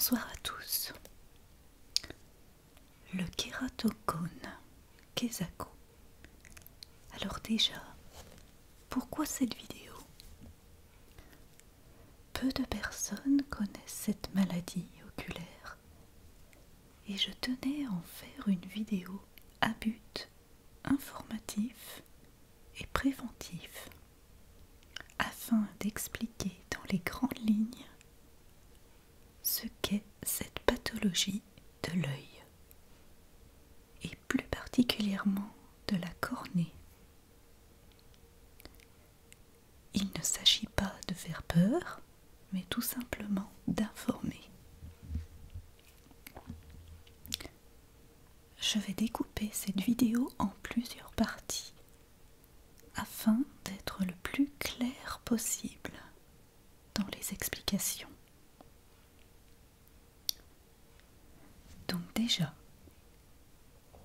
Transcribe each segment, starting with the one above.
Bonsoir à tous. Le kératokone, Kesako. Alors déjà, pourquoi cette vidéo? Peu de personnes connaissent cette maladie oculaire et je tenais à en faire une vidéo à but informatif et préventif afin d'expliquer dans les grandes lignes ce qu'est cette pathologie de l'œil et plus particulièrement de la cornée. Il ne s'agit pas de faire peur, mais tout simplement d'informer. Je vais découper cette vidéo en plusieurs parties afin d'être le plus clair possible dans les explications. Donc déjà,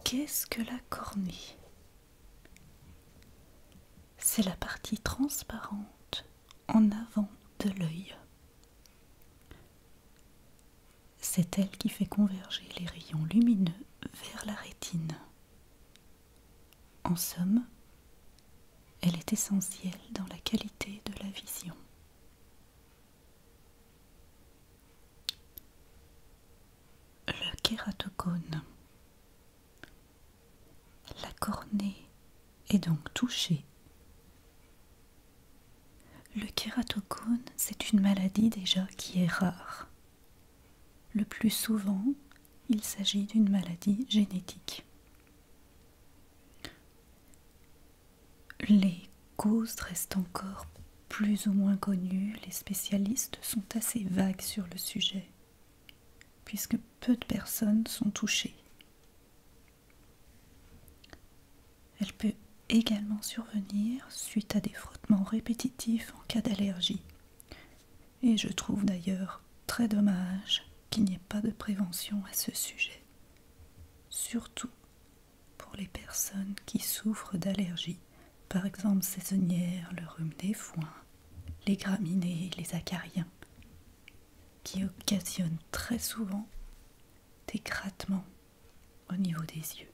qu'est-ce que la cornée? C'est la partie transparente en avant de l'œil. C'est elle qui fait converger les rayons lumineux vers la rétine. En somme, elle est essentielle dans la qualité de la vision. Le kératokone. La cornée est donc touchée. Le kératokone, c'est une maladie déjà qui est rare. Le plus souvent, il s'agit d'une maladie génétique. Les causes restent encore plus ou moins connues, les spécialistes sont assez vagues sur le sujet, puisque peu de personnes sont touchées. Elle peut également survenir suite à des frottements répétitifs en cas d'allergie. Et je trouve d'ailleurs très dommage qu'il n'y ait pas de prévention à ce sujet, surtout pour les personnes qui souffrent d'allergies, par exemple saisonnières, le rhume des foins, les graminées, les acariens, qui occasionnent très souvent des grattements au niveau des yeux.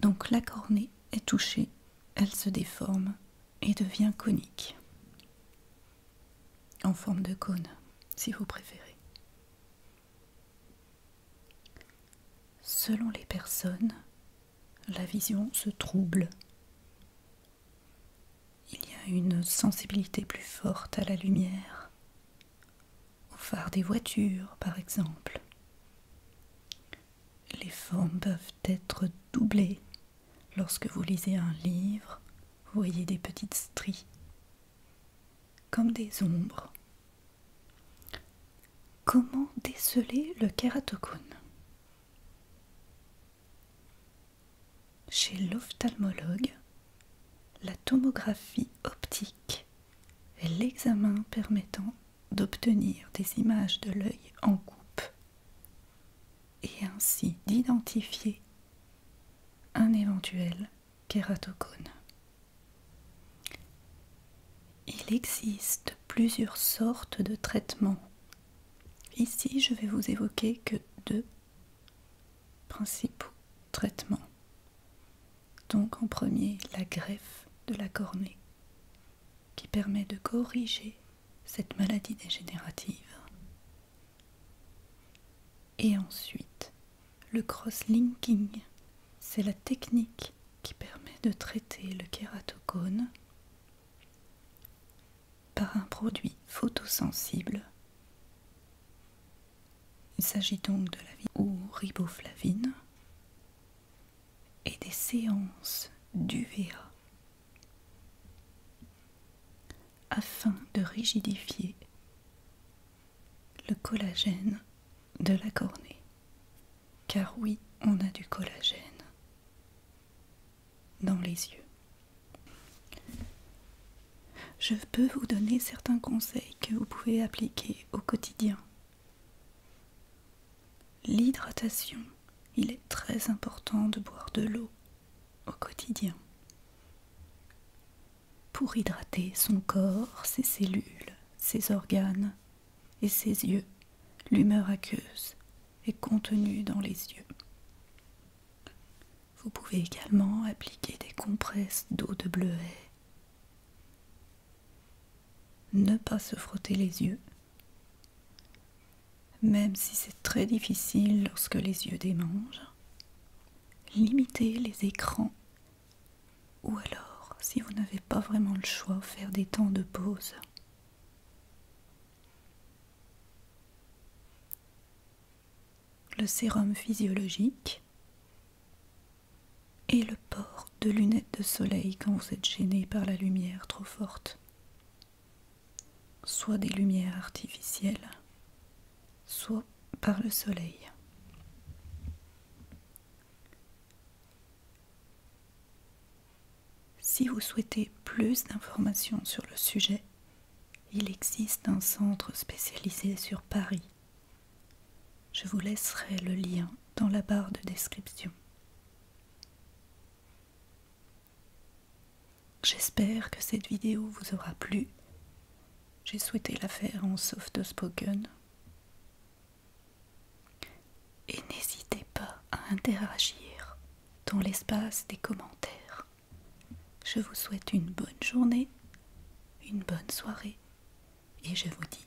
Donc la cornée est touchée, elle se déforme et devient conique, en forme de cône, si vous préférez. Selon les personnes, la vision se trouble. Il y a une sensibilité plus forte à la lumière, au phare des voitures par exemple. Les formes peuvent être doublées. Lorsque vous lisez un livre, vous voyez des petites stries, comme des ombres. Comment déceler le kératokone? Chez l'ophtalmologue, la tomographie optique est l'examen permettant d'obtenir des images de l'œil en coupe et ainsi d'identifier un éventuel kératokone. Il existe plusieurs sortes de traitements. Ici, je vais vous évoquer que deux principaux traitements. Donc en premier, la greffe de la cornée, qui permet de corriger cette maladie dégénérative. Et ensuite, le cross-linking, c'est la technique qui permet de traiter le kératokone par un produit photosensible. Il s'agit donc de la ou riboflavine et des séances d'UVA afin de rigidifier le collagène de la cornée. Car oui, on a du collagène dans les yeux. Je peux vous donner certains conseils que vous pouvez appliquer au quotidien. L'hydratation, il est très important de boire de l'eau au quotidien. Pour pour hydrater son corps, ses cellules, ses organes et ses yeux. L'humeur aqueuse est contenue dans les yeux. Vous pouvez également appliquer des compresses d'eau de bleuet. Ne pas se frotter les yeux, même si c'est très difficile lorsque les yeux démangent. Limitez les écrans ou alors, si vous n'avez pas vraiment le choix, faire des temps de pause. Le sérum physiologique et le port de lunettes de soleil quand vous êtes gêné par la lumière trop forte. Soit des lumières artificielles, soit par le soleil. Si vous souhaitez plus d'informations sur le sujet, il existe un centre spécialisé sur Paris. Je vous laisserai le lien dans la barre de description. J'espère que cette vidéo vous aura plu. J'ai souhaité la faire en soft spoken. Et n'hésitez pas à interagir dans l'espace des commentaires. Je vous souhaite une bonne journée, une bonne soirée, et je vous dis